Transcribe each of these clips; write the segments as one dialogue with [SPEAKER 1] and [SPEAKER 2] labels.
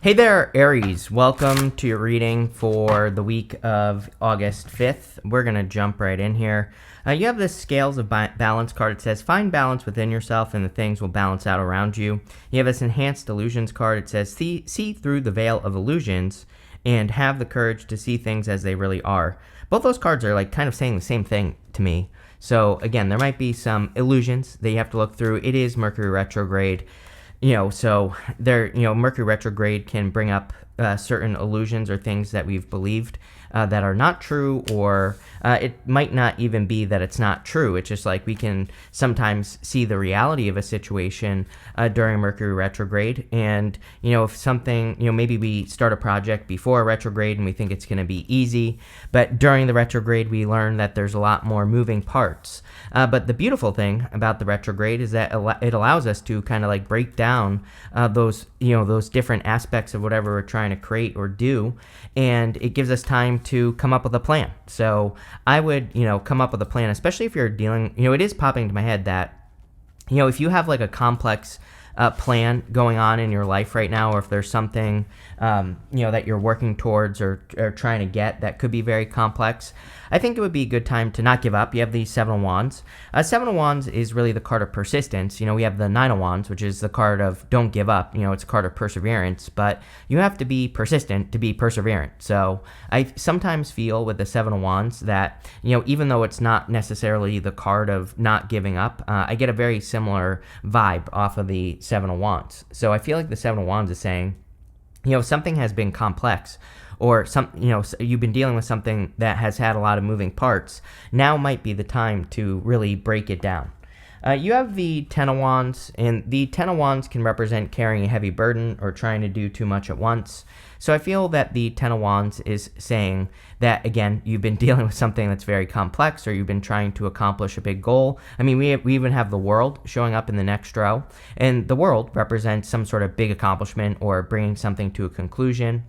[SPEAKER 1] Hey there, Aries. Welcome to your reading for the week of August 5th. We're going to jump right in here. You have this Scales of Balance card. It says, find balance within yourself and the things will balance out around you. You have this Enhanced Illusions card. It says, see through the veil of illusions and have the courage to see things as they really are. Both those cards are like kind of saying the same thing to me. So again, there might be some illusions that you have to look through. It is Mercury retrograde. So Mercury retrograde can bring up certain illusions or things that we've believed that are not true, or it might not even be that it's not true. It's just like we can sometimes see the reality of a situation during Mercury retrograde. And, if something, maybe we start a project before a retrograde and we think it's going to be easy, but during the retrograde, we learn that there's a lot more moving parts. But the beautiful thing about the retrograde is that it allows us to kind of like break down those different aspects of whatever we're trying to create or do, and it gives us time to come up with a plan. So I would, come up with a plan, especially if you're dealing, it is popping to my head that, if you have like a complex plan going on in your life right now, or if there's something, that you're working towards or trying to get that could be very complex, I think it would be a good time to not give up. You have the Seven of Wands. Seven of Wands is really the card of persistence. We have the Nine of Wands, which is the card of don't give up. It's a card of perseverance, but you have to be persistent to be perseverant. So I sometimes feel with the Seven of Wands that, even though it's not necessarily the card of not giving up, I get a very similar vibe off of the Seven of Wands. So I feel like the Seven of Wands is saying, something has been complex, or you've been dealing with something that has had a lot of moving parts. Now might be the time to really break it down. You have the Ten of Wands, and the Ten of Wands can represent carrying a heavy burden or trying to do too much at once. So I feel that the Ten of Wands is saying that, again, you've been dealing with something that's very complex, or you've been trying to accomplish a big goal. I mean, we even have the World showing up in the next row, and the World represents some sort of big accomplishment or bringing something to a conclusion.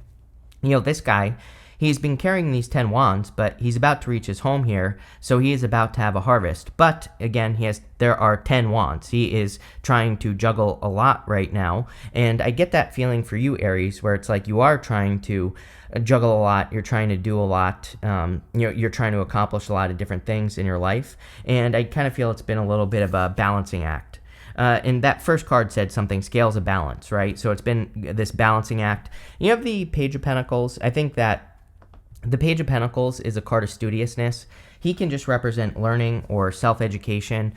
[SPEAKER 1] This guy, he's been carrying these 10 wands, but he's about to reach his home here, so he is about to have a harvest. But again, there are 10 wands. He is trying to juggle a lot right now, and I get that feeling for you, Aries, where it's like you are trying to juggle a lot, you're trying to do a lot, you're trying to accomplish a lot of different things in your life, and I kind of feel it's been a little bit of a balancing act. And that first card said something, Scales of Balance, right? So it's been this balancing act. You have the Page of Pentacles. I think that the Page of Pentacles is a card of studiousness. He can just represent learning or self-education.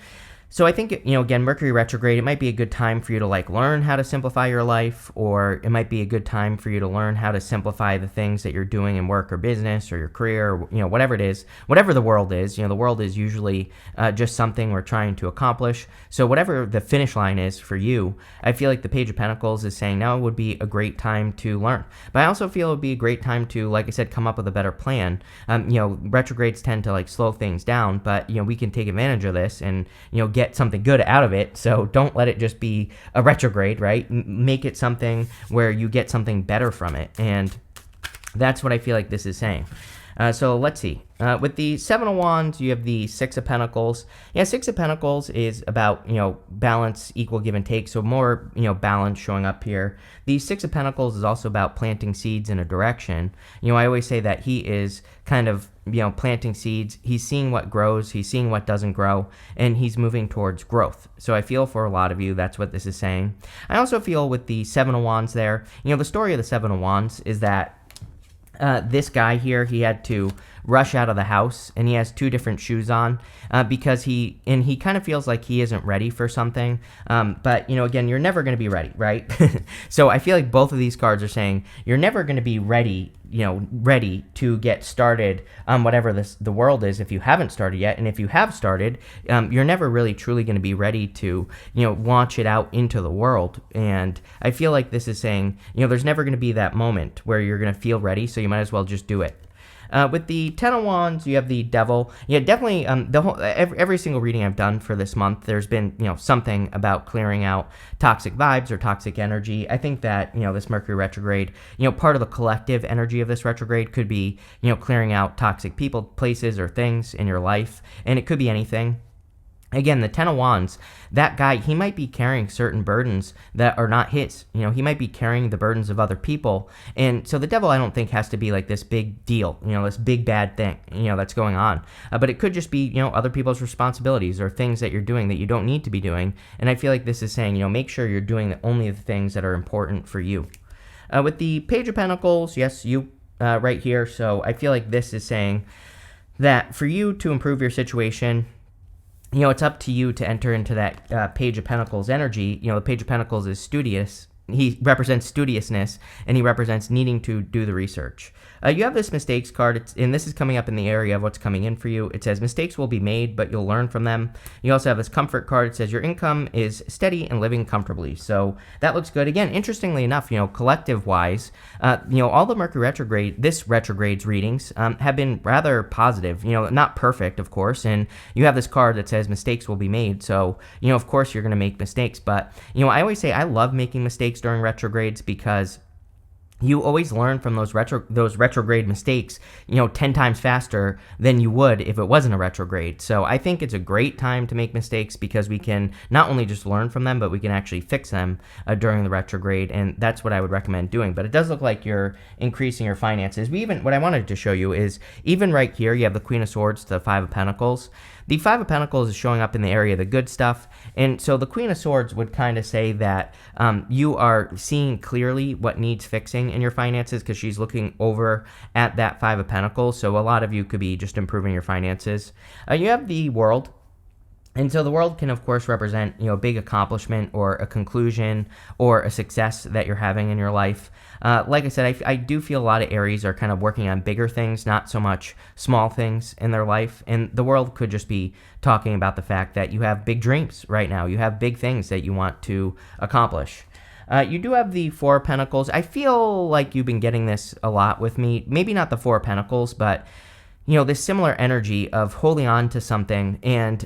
[SPEAKER 1] So I think, again, Mercury retrograde, it might be a good time for you to learn how to simplify your life, or it might be a good time for you to learn how to simplify the things that you're doing in work or business or your career, or, whatever it is, whatever the world is. The world is usually just something we're trying to accomplish. So whatever the finish line is for you, I feel like the Page of Pentacles is saying now would be a great time to learn. But I also feel it would be a great time to, like I said, come up with a better plan. Retrogrades tend to slow things down, but, we can take advantage of this and, get something good out of it. So don't let it just be a retrograde, right? Make it something where you get something better from it. And that's what I feel like this is saying. So let's see. With the Seven of Wands, you have the Six of Pentacles. Yeah, Six of Pentacles is about, balance, equal give and take. So more, balance showing up here. The Six of Pentacles is also about planting seeds in a direction. I always say that he is kind of, planting seeds. He's seeing what grows. He's seeing what doesn't grow, and he's moving towards growth. So I feel for a lot of you, that's what this is saying. I also feel with the Seven of Wands there, the story of the Seven of Wands is that this guy here, he had to rush out of the house, and he has two different shoes on because he kind of feels like he isn't ready for something. But, again, you're never going to be ready, right? So I feel like both of these cards are saying you're never going to be ready, ready to get started on whatever the world is if you haven't started yet. And if you have started, you're never really truly going to be ready to, launch it out into the world. And I feel like this is saying, there's never going to be that moment where you're going to feel ready, so you might as well just do it. With the Ten of Wands, you have the Devil. Yeah, definitely. Every single reading I've done for this month, there's been something about clearing out toxic vibes or toxic energy. I think that this Mercury retrograde, part of the collective energy of this retrograde could be clearing out toxic people, places, or things in your life, and it could be anything. Again, the Ten of Wands, that guy, he might be carrying certain burdens that are not his. He might be carrying the burdens of other people. And so the devil, I don't think, has to be like this big deal, this big bad thing, that's going on. But it could just be, other people's responsibilities or things that you're doing that you don't need to be doing. And I feel like this is saying, make sure you're doing only the things that are important for you. With the Page of Pentacles, yes, you right here. So I feel like this is saying that for you to improve your situation, it's up to you to enter into that Page of Pentacles energy. The Page of Pentacles is studious. He represents studiousness, and he represents needing to do the research. You have this mistakes card, and this is coming up in the area of what's coming in for you. It says mistakes will be made, but you'll learn from them. You also have this comfort card. It says your income is steady and living comfortably. So that looks good. Again, interestingly enough, collective-wise, all the Mercury retrograde, this retrograde's readings have been rather positive. Not perfect, of course, and you have this card that says mistakes will be made. So, of course, you're going to make mistakes. But, I always say I love making mistakes during retrogrades because you always learn from those retrograde mistakes, 10 times faster than you would if it wasn't a retrograde. So I think it's a great time to make mistakes because we can not only just learn from them, but we can actually fix them during the retrograde, and that's what I would recommend doing. But it does look like you're increasing your finances. What I wanted to show you is even right here, you have the Queen of Swords to the Five of Pentacles. The Five of Pentacles is showing up in the area of the good stuff, and so the Queen of Swords would kind of say that you are seeing clearly what needs fixing in your finances because she's looking over at that Five of Pentacles, so a lot of you could be just improving your finances. You have the World. And so the World can, of course, represent, a big accomplishment or a conclusion or a success that you're having in your life. Like I said, I do feel a lot of Aries are kind of working on bigger things, not so much small things in their life. And the World could just be talking about the fact that you have big dreams right now. You have big things that you want to accomplish. You do have the Four of Pentacles. I feel like you've been getting this a lot with me. Maybe not the Four of Pentacles, but, this similar energy of holding on to something and,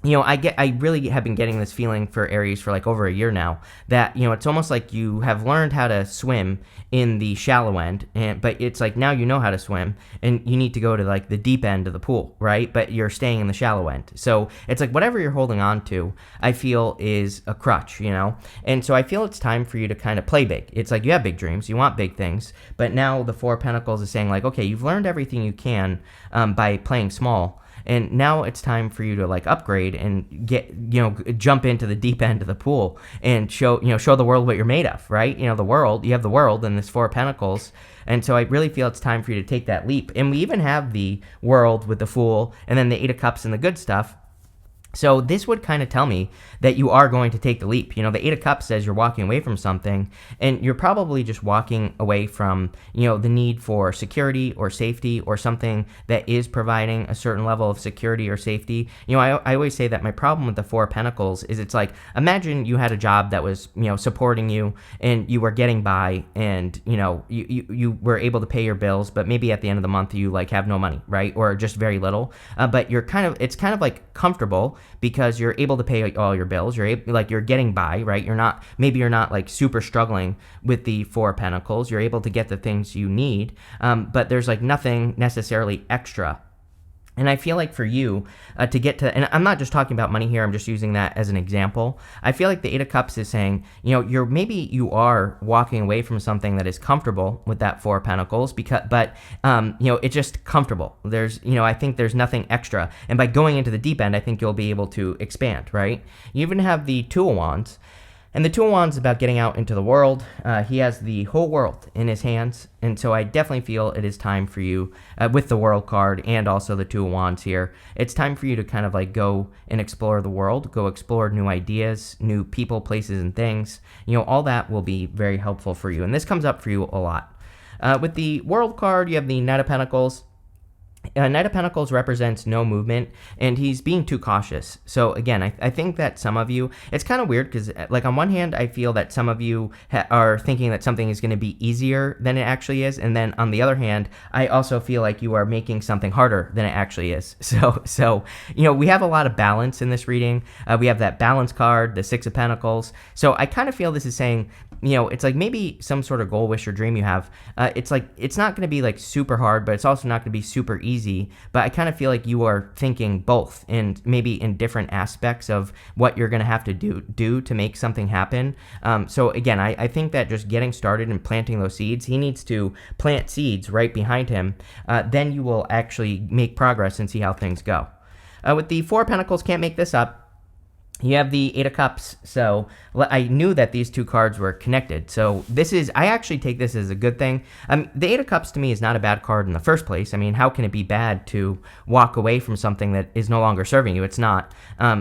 [SPEAKER 1] I really have been getting this feeling for Aries for like over a year now that, it's almost like you have learned how to swim in the shallow end, but it's like now you know how to swim and you need to go to like the deep end of the pool, right? But you're staying in the shallow end. So it's like whatever you're holding on to, I feel is a crutch, And so I feel it's time for you to kind of play big. It's like you have big dreams, you want big things, but now the Four of Pentacles is saying like, okay, you've learned everything you can by playing small. And now it's time for you to like upgrade and jump into the deep end of the pool and show the world what you're made of, right? You have the world and this Four of Pentacles. And so I really feel it's time for you to take that leap. And we even have the World with the Fool and then the Eight of Cups and the good stuff. So this would kind of tell me that you are going to take the leap. The Eight of Cups says you're walking away from something, and you're probably just walking away from, the need for security or safety or something that is providing a certain level of security or safety. I always say that my problem with the Four of Pentacles is it's like, imagine you had a job that was, supporting you and you were getting by and, you were able to pay your bills, but maybe at the end of the month you like have no money, right? Or just very little, but it's kind of like comfortable because you're able to pay all your bills. You're getting by, right? You're not like super struggling with the Four of Pentacles. You're able to get the things you need, but there's like nothing necessarily extra. And I feel like for you to get to, and I'm not just talking about money here, I'm just using that as an example. I feel like the Eight of Cups is saying, you are walking away from something that is comfortable with that Four of Pentacles, but it's just comfortable. I think there's nothing extra. And by going into the deep end, I think you'll be able to expand, right? You even have the Two of Wands. And the Two of Wands is about getting out into the world. He has the whole world in his hands. And so I definitely feel it is time for you, with the World card and also the Two of Wands here, it's time for you to kind of like go and explore the world, go explore new ideas, new people, places, and things. All that will be very helpful for you. And this comes up for you a lot. With the World card, you have the Knight of Pentacles. Knight of Pentacles represents no movement, and he's being too cautious. So again, I think that some of you, it's kind of weird because like on one hand, I feel that some of you are thinking that something is going to be easier than it actually is. And then on the other hand, I also feel like you are making something harder than it actually is. So we have a lot of balance in this reading. We have that balance card, the Six of Pentacles. So I kind of feel this is saying it's like maybe some sort of goal, wish, or dream you have. It's like it's not going to be like super hard, but it's also not going to be super easy. But I kind of feel like you are thinking both, and maybe in different aspects of what you're going to have to do to make something happen. So again, I think that just getting started and planting those seeds, he needs to plant seeds right behind him. Then you will actually make progress and see how things go. With the Four of Pentacles, can't make this up. You have the Eight of Cups, so I knew that these two cards were connected. So I actually take this as a good thing. The Eight of Cups to me is not a bad card in the first place. I mean, how can it be bad to walk away from something that is no longer serving you? It's not.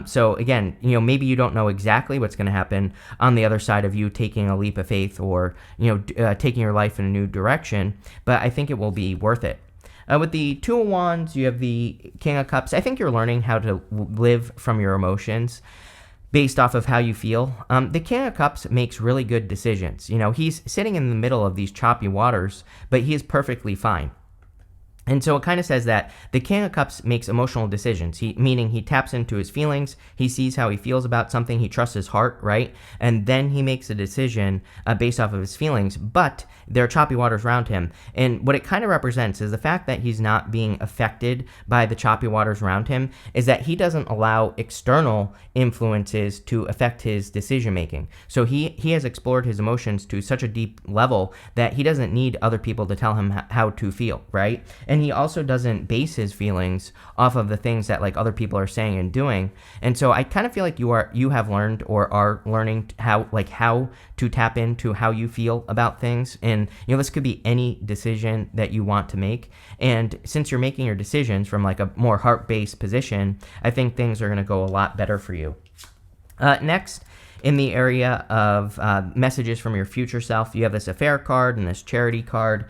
[SPEAKER 1] So again, maybe you don't know exactly what's going to happen on the other side of you taking a leap of faith or, taking your life in a new direction, but I think it will be worth it. With the Two of Wands, you have the King of Cups. I think you're learning how to live from your emotions based off of how you feel. The King of Cups makes really good decisions. He's sitting in the middle of these choppy waters, but he is perfectly fine. And so it kind of says that the King of Cups makes emotional decisions, meaning he taps into his feelings, he sees how he feels about something, he trusts his heart, right? And then he makes a decision based off of his feelings, but there are choppy waters around him. And what it kind of represents is the fact that he's not being affected by the choppy waters around him is that he doesn't allow external influences to affect his decision making. So he has explored his emotions to such a deep level that he doesn't need other people to tell him how to feel, right? And he also doesn't base his feelings off of the things that like other people are saying and doing. And so I kind of feel like you have learned or are learning how to tap into how you feel about things. And this could be any decision that you want to make. And since you're making your decisions from like a more heart-based position, I think things are going to go a lot better for you. Next, in the area of messages from your future self, you have this affair card and this charity card.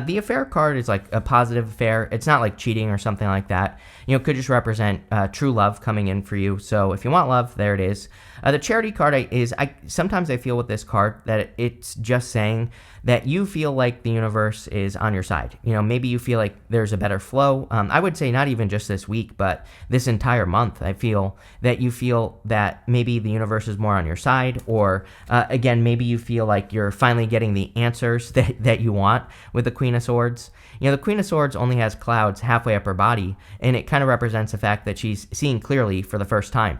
[SPEAKER 1] The affair card is like a positive affair. It's not like cheating or something like that. It could just represent true love coming in for you. So if you want love, there it is. The charity card sometimes I feel with this card that it's just saying that you feel like the universe is on your side. Maybe you feel like there's a better flow. I would say not even just this week, but this entire month. I feel that you feel that maybe the universe is more on your side, or again, maybe you feel like you're finally getting the answers that you want with the Queen of Swords. The Queen of Swords only has clouds halfway up her body, and it kind of represents the fact that she's seeing clearly for the first time.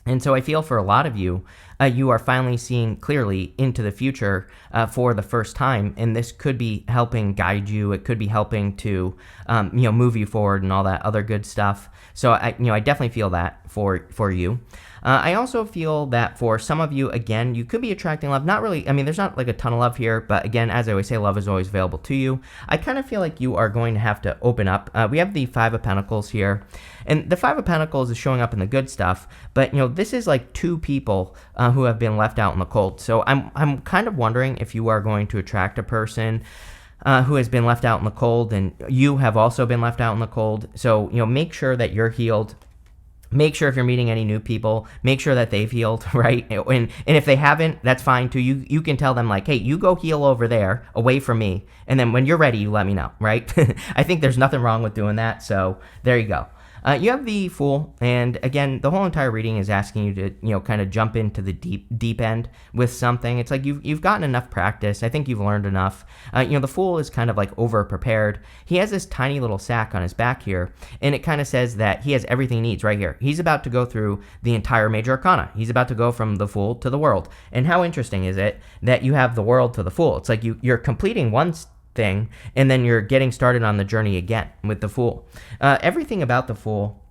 [SPEAKER 1] And so I feel for a lot of you, you are finally seeing clearly into the future for the first time, and this could be helping guide you. It could be helping to, move you forward and all that other good stuff. So I definitely feel that for you. I also feel that for some of you, again, you could be attracting love. Not really, there's not like a ton of love here, but again, as I always say, love is always available to you. I kind of feel like you are going to have to open up. We have the Five of Pentacles here, and the Five of Pentacles is showing up in the good stuff, but this is like two people who have been left out in the cold. So I'm kind of wondering if you are going to attract a person who has been left out in the cold, and you have also been left out in the cold. So, make sure that you're healed. Make sure if you're meeting any new people, make sure that they've healed, right? And if they haven't, that's fine too. You can tell them like, hey, you go heal over there away from me. And then when you're ready, you let me know, right? I think there's nothing wrong with doing that. So there you go. You have the Fool, and again, the whole entire reading is asking you to, kind of jump into the deep end with something. It's like you've gotten enough practice. I think you've learned enough. The Fool is kind of like over prepared. He has this tiny little sack on his back here, and it kind of says that he has everything he needs right here. He's about to go through the entire major arcana. He's about to go from the Fool to the World. And how interesting is it that you have the World to the Fool? It's like you're completing one thing, and then you're getting started on the journey again with the Fool. Everything about the Fool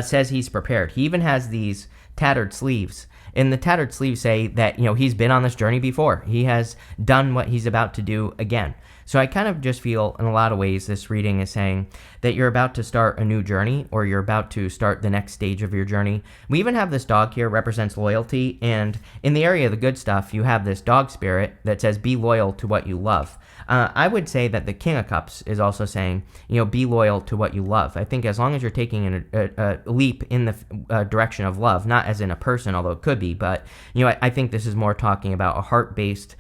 [SPEAKER 1] says he's prepared. He even has these tattered sleeves, and the tattered sleeves say that he's been on this journey before. He has done what he's about to do again. So I kind of just feel in a lot of ways this reading is saying that you're about to start a new journey, or you're about to start the next stage of your journey. We even have this dog here, represents loyalty, and in the area of the good stuff, you have this dog spirit that says be loyal to what you love. I would say that the King of Cups is also saying, be loyal to what you love. I think as long as you're taking a leap in the direction of love, not as in a person, although it could be, but, I think this is more talking about a heart-based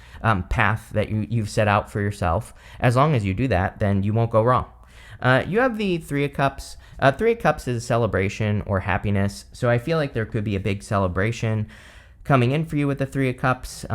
[SPEAKER 1] path that you've set out for yourself. As long as you do that, then you won't go wrong. You have the Three of Cups. Three of Cups is a celebration or happiness, so I feel like there could be a big celebration coming in for you with the Three of Cups.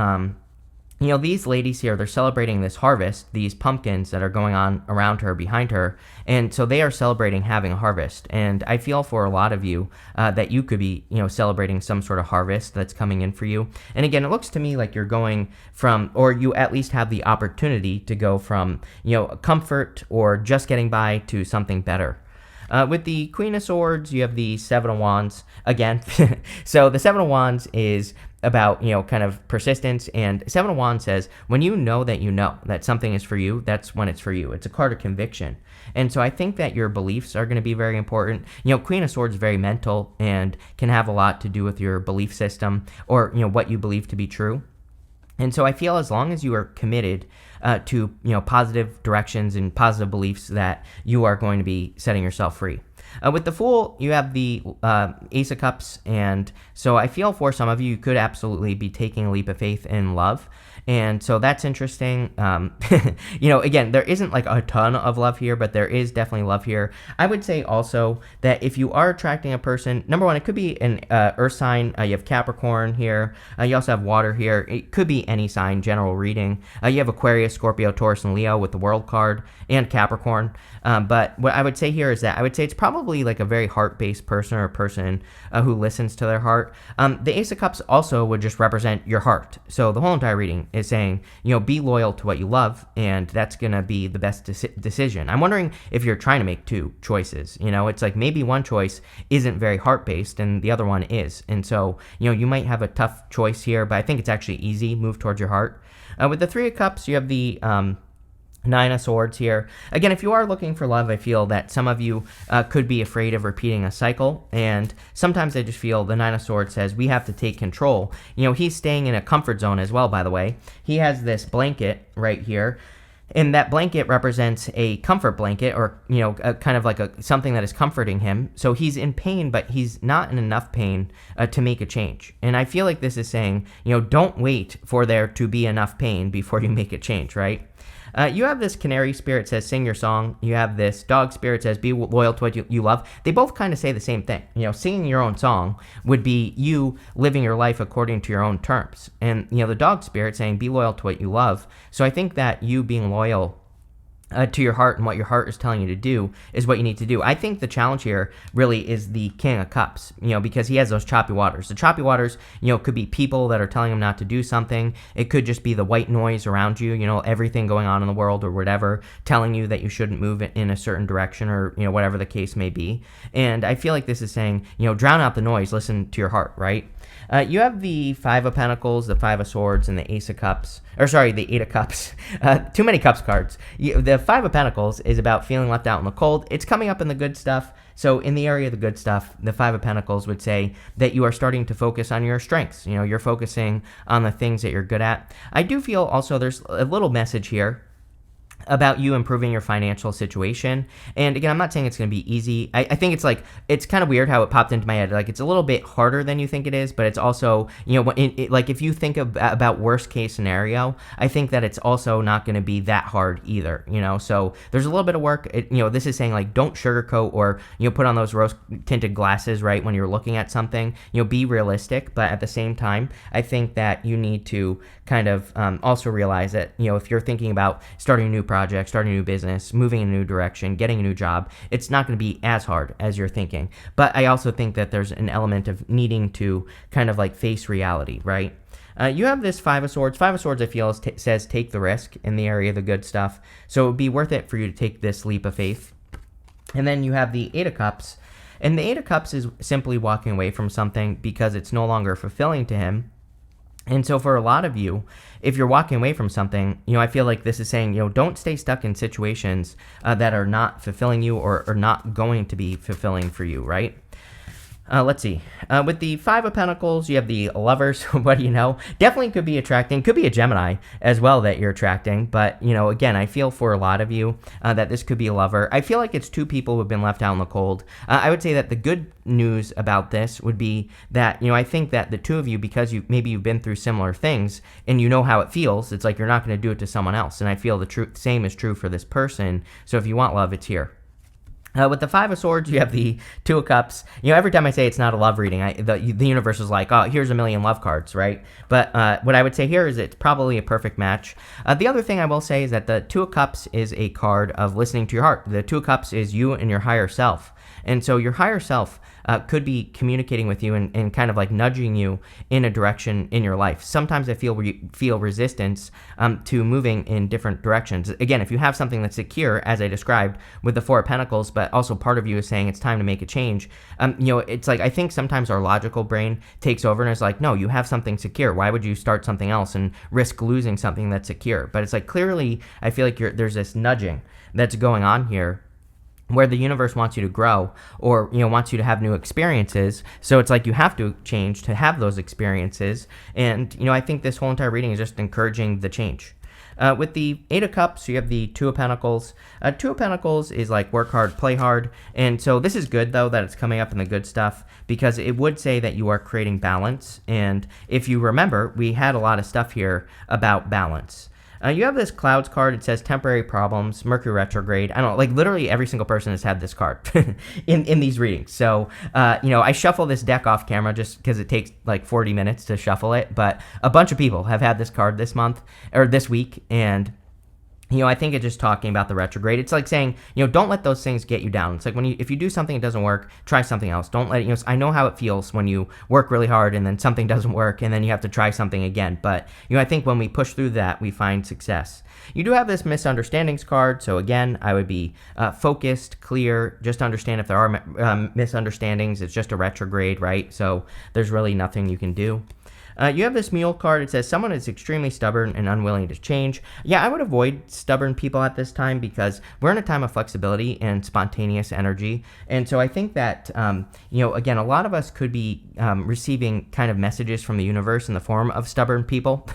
[SPEAKER 1] these ladies here, they're celebrating this harvest, these pumpkins that are going on around her, behind her. And so they are celebrating having a harvest. And I feel for a lot of you that you could be, celebrating some sort of harvest that's coming in for you. And again, it looks to me like you're going from, or you at least have the opportunity to go from, comfort or just getting by to something better. With the Queen of Swords, you have the Seven of Wands again. So the Seven of Wands is about, kind of persistence. And Seven of Wands says, when you know that something is for you, that's when it's for you. It's a card of conviction. And so I think that your beliefs are going to be very important. Queen of Swords is very mental and can have a lot to do with your belief system or, what you believe to be true. And so I feel as long as you are committed to positive directions and positive beliefs, that you are going to be setting yourself free. With the Fool, you have the Ace of Cups, and so I feel for some of you, you could absolutely be taking a leap of faith in love. And so that's interesting. Again, there isn't like a ton of love here, but there is definitely love here. I would say also that if you are attracting a person, number one, it could be an earth sign. You have Capricorn here. You also have water here. It could be any sign, general reading. You have Aquarius, Scorpio, Taurus, and Leo with the World card, and Capricorn. But what I would say here is that I would say it's probably like a very heart-based person, or a person who listens to their heart. The Ace of Cups also would just represent your heart. So the whole entire reading is saying, be loyal to what you love, and that's going to be the best decision. I'm wondering if you're trying to make two choices. It's like maybe one choice isn't very heart-based and the other one is. And so, you might have a tough choice here, but I think it's actually easy. Move towards your heart. With the Three of Cups, you have the Nine of Swords here. Again, if you are looking for love, I feel that some of you could be afraid of repeating a cycle. And sometimes I just feel the Nine of Swords says we have to take control. He's staying in a comfort zone as well, by the way. He has this blanket right here. And that blanket represents a comfort blanket, or, kind of like something that is comforting him. So he's in pain, but he's not in enough pain to make a change. And I feel like this is saying, don't wait for there to be enough pain before you make a change, right? You have this canary spirit says, sing your song. You have this dog spirit says, be loyal to what you love. They both kind of say the same thing. Singing your own song would be you living your life according to your own terms. And, the dog spirit saying, be loyal to what you love. So I think that you being loyal to your heart and what your heart is telling you to do is what you need to do. I think the challenge here really is the King of Cups, because he has those choppy waters. The choppy waters, could be people that are telling him not to do something. It could just be the white noise around you, everything going on in the world or whatever, telling you that you shouldn't move in a certain direction, or, whatever the case may be. And I feel like this is saying, drown out the noise, listen to your heart, right? You have the Five of Pentacles, the Five of Swords, and the Ace of Cups. Or sorry, the Eight of Cups. Too many Cups cards. The Five of Pentacles is about feeling left out in the cold. It's coming up in the good stuff. So in the area of the good stuff, the Five of Pentacles would say that you are starting to focus on your strengths. You're focusing on the things that you're good at. I do feel also there's a little message here about you improving your financial situation. And again, I'm not saying it's going to be easy. I think it's kind of weird how it popped into my head. Like, it's a little bit harder than you think it is, but it's also, like if you think about worst case scenario, I think that it's also not going to be that hard either, so there's a little bit of work. This is saying like, don't sugarcoat or, put on those rose tinted glasses, right? When you're looking at something, be realistic, but at the same time, I think that you need to kind of also realize that, if you're thinking about starting a new project, starting a new business, moving in a new direction, getting a new job, it's not going to be as hard as you're thinking. But I also think that there's an element of needing to kind of like face reality, right? You have this Five of Swords. Five of Swords, I feel, says take the risk in the area of the good stuff. So it would be worth it for you to take this leap of faith. And then you have the Eight of Cups. And the Eight of Cups is simply walking away from something because it's no longer fulfilling to him. And so for a lot of you, if you're walking away from something, I feel like this is saying, don't stay stuck in situations that are not fulfilling you or are not going to be fulfilling for you, right? Let's see. With the Five of Pentacles, you have the Lovers. What do you know? Definitely could be attracting. Could be a Gemini as well that you're attracting. But, again, I feel for a lot of you that this could be a lover. I feel like it's two people who have been left out in the cold. I would say that the good news about this would be that, I think that the two of you, because you've been through similar things and you know how it feels, it's like you're not going to do it to someone else. And I feel the same is true for this person. So if you want love, it's here. With the Five of Swords, you have the Two of Cups. Every time I say it's not a love reading, the universe is like, oh, here's a million love cards, right? But what I would say here is it's probably a perfect match. The other thing I will say is that the Two of Cups is a card of listening to your heart. The Two of Cups is you and your higher self. And so your higher self could be communicating with you and kind of like nudging you in a direction in your life. Sometimes I feel resistance to moving in different directions. Again, if you have something that's secure, as I described with the Four of Pentacles, but also part of you is saying it's time to make a change. It's like I think sometimes our logical brain takes over and is like, no, you have something secure. Why would you start something else and risk losing something that's secure? But it's like clearly, I feel like there's this nudging that's going on here, where the universe wants you to grow or wants you to have new experiences. So it's like you have to change to have those experiences. And I think this whole entire reading is just encouraging the change. With the Eight of Cups, you have the Two of Pentacles. Two of Pentacles is like work hard, play hard. And so this is good, though, that it's coming up in the good stuff, because it would say that you are creating balance. And if you remember, we had a lot of stuff here about balance. You have this Clouds card. It says temporary problems, Mercury retrograde. I don't know, like literally every single person has had this card in these readings. So, I shuffle this deck off camera just because it takes like 40 minutes to shuffle it. But a bunch of people have had this card this month or this week. And I think it's just talking about the retrograde. It's like saying, don't let those things get you down. It's like if you do something that doesn't work, try something else. Don't let it, I know how it feels when you work really hard and then something doesn't work and then you have to try something again. But, I think when we push through that, we find success. You do have this misunderstandings card. So again, I would be focused, clear, just understand if there are misunderstandings. It's just a retrograde, right? So there's really nothing you can do. You have this Mule card. It says someone is extremely stubborn and unwilling to change. Yeah, I would avoid stubborn people at this time because we're in a time of flexibility and spontaneous energy. And so I think that, again, a lot of us could be receiving kind of messages from the universe in the form of stubborn people.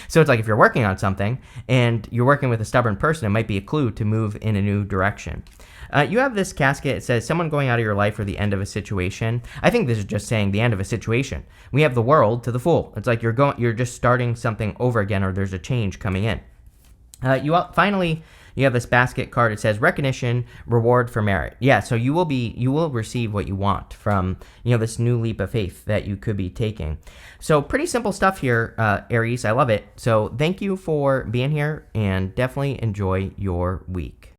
[SPEAKER 1] So it's like if you're working on something and you're working with a stubborn person, it might be a clue to move in a new direction. You have this casket. It says someone going out of your life or the end of a situation. I think this is just saying the end of a situation. We have the World to the Fool. It's like you're just starting something over again, or there's a change coming in. Finally, you have this basket card. It says recognition, reward for merit. Yeah, so you will receive what you want from this new leap of faith that you could be taking. So pretty simple stuff here, Aries. I love it. So thank you for being here, and definitely enjoy your week.